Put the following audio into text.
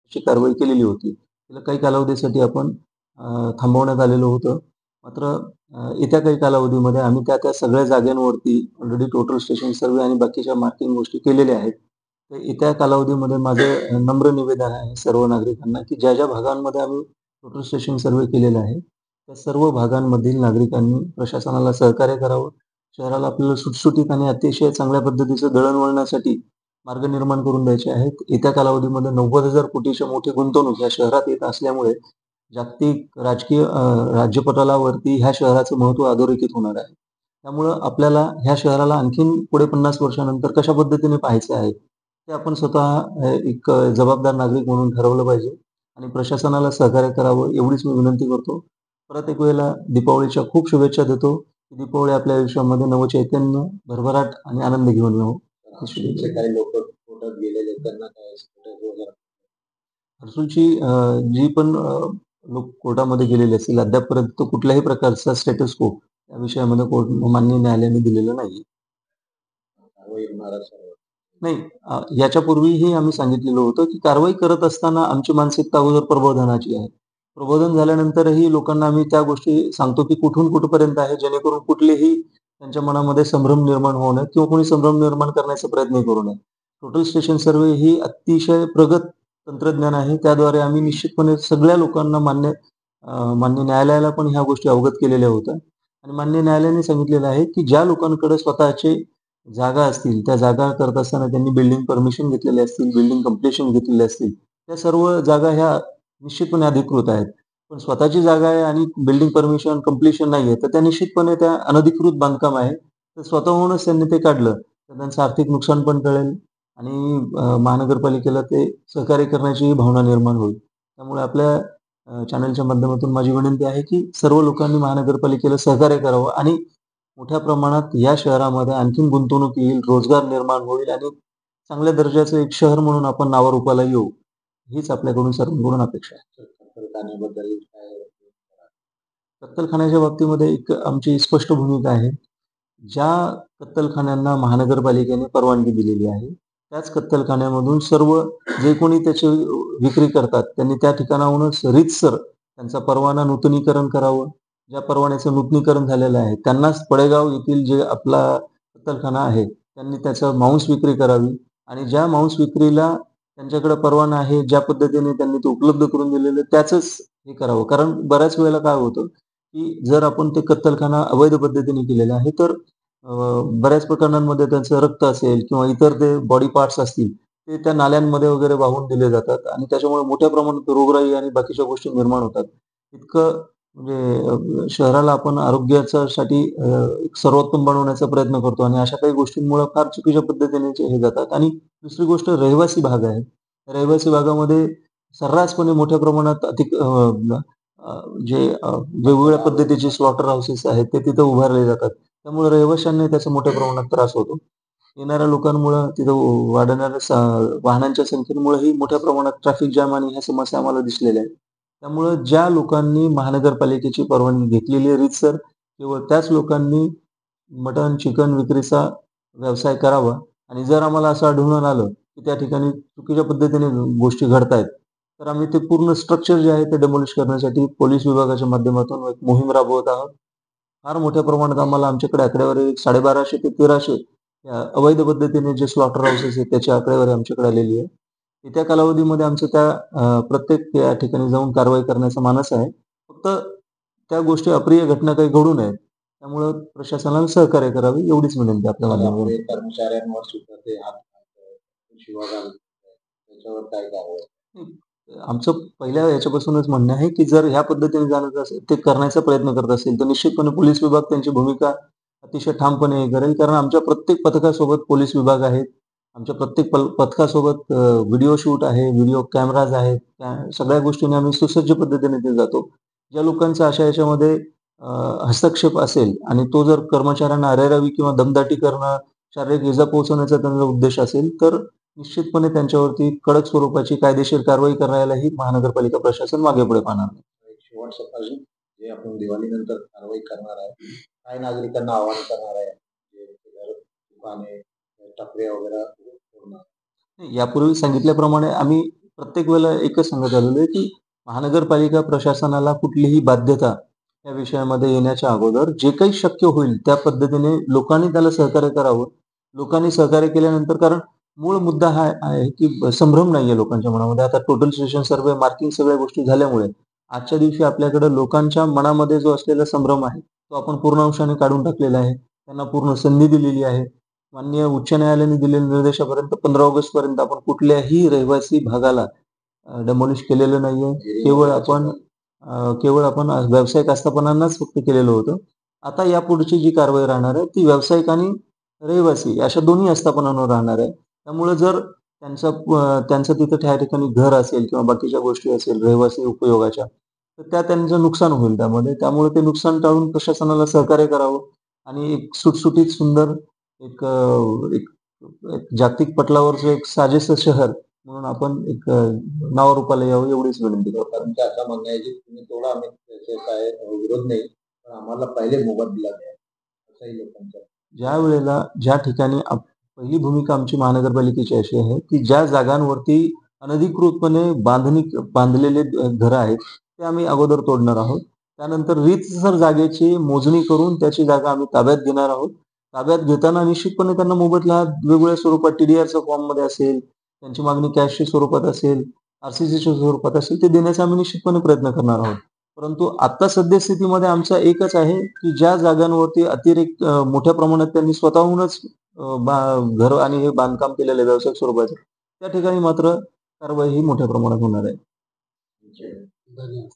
अशी कारवाई केलेली होती. तिला काही कालावधीसाठी आपण थांबवण्यात आलेलं होतं. मात्र येत्या काही कालावधीमध्ये आम्ही त्या सगळ्या जागांवरती ऑलरेडी टोटल स्टेशन सर्व्हे आणि बाकीच्या मार्किंग गोष्टी केलेल्या आहेत. तर येत्या कालावधीमध्ये माझं नम्र निवेदन आहे सर्व नागरिकांना, की ज्या भागांमध्ये आम्ही टोटल स्टेशन सर्व्हे केलेला आहे, त्या सर्व भागांमधील नागरिकांनी प्रशासनाला सहकार्य करावं. शहराला आपल्याला सुटसुटीत आणि अतिशय चांगल्या पद्धतीचं दळणवळणासाठी मार्ग निर्माण करून द्यायचे आहेत. येत्या कालावधीमध्ये 90,000 कोटीच्या मोठी गुंतवणूक या शहरात येत असल्यामुळे जागतिक राजकीय राज्यपटलावरती ह्या शहराचं महत्त्व अधोरेखित होणार आहे. त्यामुळं आपल्याला ह्या शहराला आणखीन पुढे 50 वर्षानंतर कशा पद्धतीने पाहायचं आहे, ते आपण स्वतः एक जबाबदार नागरिक म्हणून ठरवलं पाहिजे आणि प्रशासनाला सहकार्य करावं एवढीच मी विनंती करतो. परत एक वेळेला दीपावलीच्या खूप शुभेच्छा देतो. दिपावली आपल्या आयुष्यामध्ये नवचैतन्य, भरभराट आणि आनंद घेऊन येवो. हर्सूलचे काही लोक कोर्टात गेलेले त्यांना काय वगैरे हर्सूलची जी पण लोक कोर्टामध्ये गेलेले असतील अद्यापपर्यंत कुठल्याही प्रकारचा स्टेटस को या विषयामध्ये माननीय न्यायालयाने दिलेलं नाही. नाही याच्यापूर्वीही आम्ही सांगितलेलं होतं, की कारवाई करत असताना आमची मानसिकता अगोदर प्रबोधनाची आहे. प्रबोधन झाल्यानंतरही लोकांना आम्ही त्या गोष्टी सांगतो, की कुठून कुठपर्यंत आहे जेणेकरून कुठलेही त्यांच्या मनामध्ये संभ्रम निर्माण होऊ नये किंवा कोणी संभ्रम निर्माण करण्याचा प्रयत्न करू नये. टोटल स्टेशन सर्व्हे ही अतिशय प्रगत तंत्रज्ञान आहे. त्याद्वारे आम्ही निश्चितपणे सगळ्या लोकांना मान्य न्यायालयाला पण ह्या गोष्टी अवगत केलेल्या होत्या आणि मान्य न्यायालयाने सांगितलेलं आहे, की ज्या लोकांकडे स्वतःचे जागा असतील, त्या जागा करत असताना त्यांनी बिल्डिंग परमिशन घेतलेले असतील, बिल्डिंग कंप्लीशन घेतलेले असतील, त्या सर्व जागा ह्या निश्चितपणे अधिकृत आहेत. पण स्वतःची जागा आहे आणि बिल्डिंग परमिशन, कंप्लीशन नाहीये, तर त्या निश्चितपणे त्या अनधिकृत बांधकाम आहे. तर स्वतःहूनच त्यांनी ते काढलं, तर त्यांचं आर्थिक नुकसान पण टळेल आणि महानगरपालिकेला ते सहकार्य करण्याची भावना निर्माण होईल. त्यामुळे आपल्या चॅनलच्या माध्यमातून माझी विनंती आहे, की सर्व लोकांनी महानगरपालिकेला सहकार्य करावं आणि मोठ्या प्रमाणात या शहरामध्ये आणखीन गुंतवणूक येईल, रोजगार निर्माण होईल आणि चांगल्या दर्जाचं एक शहर म्हणून आपण नावारूपाला येऊ. हीच आपल्याकडून सर्वांकडून अपेक्षा आहे. कत्तलखान्याच्या बाबतीमध्ये एक आमची स्पष्ट भूमिका आहे. ज्या कत्तलखान्यांना महानगरपालिकेने परवानगी दिलेली आहे, त्याच कत्तलखान्यामधून सर्व जे कोणी त्याची विक्री करतात, त्यांनी त्या ठिकाणाहूनच रीतसर त्यांचा परवाना नूतनीकरण करावं. ज्या परवान्याचं नूतनीकरण झालेलं आहे, त्यांनाच पडेगाव येथील जे आपला कत्तलखाना आहे, त्यांनी त्याचं मांस विक्री करावी आणि ज्या मांस विक्रीला त्यांच्याकडे परवाना आहे, ज्या पद्धतीने त्यांनी ते उपलब्ध करून दिलेलं त्याचंच हे करावं. कारण बऱ्याच वेळेला काय होतं, की जर आपण ते कत्तलखाना अवैध पद्धतीने केलेला आहे, तर बऱ्याच प्रकरणांमध्ये त्यांचं रक्त असेल किंवा इतर ते बॉडी पार्ट्स असतील, ते त्या नाल्यांमध्ये वगैरे वाहून दिले जातात आणि त्याच्यामुळे मोठ्या प्रमाणात रोगराई आणि बाकीच्या गोष्टी निर्माण होतात. इतकं म्हणजे शहराला आपण आरोग्यासाठी एक सर्वोत्तम बनवण्याचा प्रयत्न करतो आणि अशा काही गोष्टींमुळे फार चुकीच्या पद्धतीने हे जातात आणि दुसरी गोष्ट रहिवासी भाग आहे. रहिवासी भागामध्ये सर्रासपणे मोठ्या प्रमाणात वेगवेगळ्या पद्धतीचे स्लॉटर हाऊसेस आहेत, ते तिथं उभारले जातात. त्यामुळे रहिवाशांना त्याचा मोठ्या प्रमाणात त्रास होतो. येणाऱ्या लोकांमुळं तिथं वाढणाऱ्या वाहनांच्या संख्येमुळेही मोठ्या प्रमाणात ट्रॅफिक जॅम आणि ह्या समस्या आम्हाला दिसलेल्या आहेत. त्यामुळं ज्या लोकांनी महानगरपालिकेची परवानगी घेतलेली आहे रीतसर, केवळ त्याच लोकांनी मटण, चिकन विक्रीचा व्यवसाय करावा आणि जर आम्हाला असं आढळून आलं, की त्या ठिकाणी चुकीच्या पद्धतीने गोष्टी घडतायत, तर आम्ही ते पूर्ण स्ट्रक्चर जे आहे ते डेमॉलिश करण्यासाठी पोलीस विभागाच्या माध्यमातून एक मोहीम राबवत आहोत. फार मोठ्या प्रमाणात आम्हाला आमच्याकडे आकडेवारी 1250 ते 1300 अवैध पद्धतीने जे स्लॉटर हाऊसेस आहेत त्याची आकडेवारी आमच्याकडे आलेली आहे. येत्या कालावधीमध्ये आमचं त्या प्रत्येक या ठिकाणी जाऊन कारवाई करण्याचा मानस आहे. फक्त त्या गोष्टी अप्रिय घटना काही घडू नयेत. त्यामुळं प्रशासनाला सहकार्य करावे एवढीच विनंती आपल्या माध्यमातून. कर्मचाऱ्यांवर सुद्धा ते त्याच्यावर काय कारवाई? आमचं पहिल्या याच्यापासूनच म्हणणं आहे, की जर ह्या पद्धतीने जाण्याचं असेल, ते करण्याचा प्रयत्न करत असेल, तर निश्चितपणे पोलीस विभाग त्यांची भूमिका अतिशय ठामपणे हे करेल. कारण आमच्या प्रत्येक पथकासोबत पोलीस विभाग आहेत. आमच्या प्रत्येक पथकासोबत व्हिडिओ शूट आहे, व्हिडिओ कॅमेराज आहेत. त्या सगळ्या गोष्टींनी आम्ही सुसज्ज पद्धतीने ते जातो. ज्या लोकांचा अशा याच्यामध्ये हस्तक्षेप असेल आणि तो जर कर्मचाऱ्यांना अरेरावी किंवा दमदाटी करणं, शारीरिक इजा पोहोचवण्याचा त्यांचा उद्देश असेल, तर निश्चितपणे त्यांच्यावरती कडक स्वरूपाची कायदेशीर कारवाई करायलाही महानगरपालिका प्रशासन मागे-पुढे पाहणार नाही. शेवटचा प्रश्न जे आपण दिवाळीनंतर कारवाई करणार आहे, काय नागरिकांना आवाहन करणार आहे? दुकाने, टपऱ्या वगैरे यापूर्वी सांगितल्याप्रमाणे आम्ही प्रत्येक वेळेला एकच सांगत आलेलो आहे, की महानगरपालिका प्रशासनाला कुठलीही बाध्यता या विषयामध्ये येण्याच्या अगोदर जे काही शक्य होईल त्या पद्धतीने लोकांनी त्याला सहकार्य करावं. लोकांनी सहकार्य केल्यानंतर कारण मूळ मुद्दा हा आहे, की संभ्रम नाहीये लोकांच्या मनामध्ये. आता टोटल स्टेशन सर्व्हे, मार्किंग सगळ्या गोष्टी झाल्यामुळे आजच्या दिवशी आपल्याकडे लोकांच्या मनामध्ये जो असलेला संभ्रम आहे, तो आपण पूर्ण अंशाने काढून टाकलेला आहे. त्यांना पूर्ण संधी दिलेली आहे. माननीय उच्च न्यायालयाने दिलेल्या निर्देशापर्यंत 15 ऑगस्टपर्यंत आपण कुठल्याही रहिवासी भागाला डेमॉलिश केलेलं नाहीये. केवळ आपण व्यावसायिक आस्थापनांनाच फक्त केलेलं होतं. आता यापुढची जी कारवाई राहणार आहे, ती व्यावसायिक आणि रहिवासी अशा दोन्ही आस्थापनांवर राहणार आहे. त्यामुळे जर त्यांचं तिथं त्या ठिकाणी घर असेल किंवा बाकीच्या गोष्टी असेल रहिवासी उपयोगाच्या, तर त्यांचं नुकसान होईल त्यामध्ये. त्यामुळे ते नुकसान टाळून प्रशासनाला सहकार्य करावं आणि एक सुटसुटीत सुंदर एक एक एक जागतिक पटलावरचं एक साजेसं शहर म्हणून आपण एक नावारूपाला यावं एवढीच विनंती करतो. लोकांचं असं म्हणणं आहे की तुम्ही तोडा, आम्ही त्याचे काय विरोध नाही, पण आम्हाला पहिले मोबदला द्या, असंही लोकांचं. ज्या ठिकाणी पहिली भूमिका आमची महानगरपालिकेची अशी आहे, की ज्या जागांवरती अनधिकृतपणे बांधलेले घरं आहेत, ते आम्ही अगोदर तोडणार आहोत. त्यानंतर रीतसर जागेची मोजणी करून त्याची जागा आम्ही ताब्यात घेणार आहोत. ताब्यात घेताना निश्चितपणे त्यांना मोबदला वेगवेगळ्या स्वरूपात टी-डी-आरच्या फॉर्ममध्ये असेल, त्यांची मागणी कॅशच्या स्वरूपात असेल, आर-सी-सीच्या स्वरूपात असेल, ते देण्याचा आम्ही निश्चितपणे प्रयत्न करणार आहोत. परंतु आता सद्यस्थितीमध्ये आमचा एकच आहे, की ज्या जागांवरती मोठ्या प्रमाणात त्यांनी स्वतःहूनच घर आणि हे बांधकाम केलेलं आहे व्यावसायिक स्वरूपाचं, त्या ठिकाणी मात्र कारवाई ही मोठ्या प्रमाणात होणार आहे. धन्यवाद.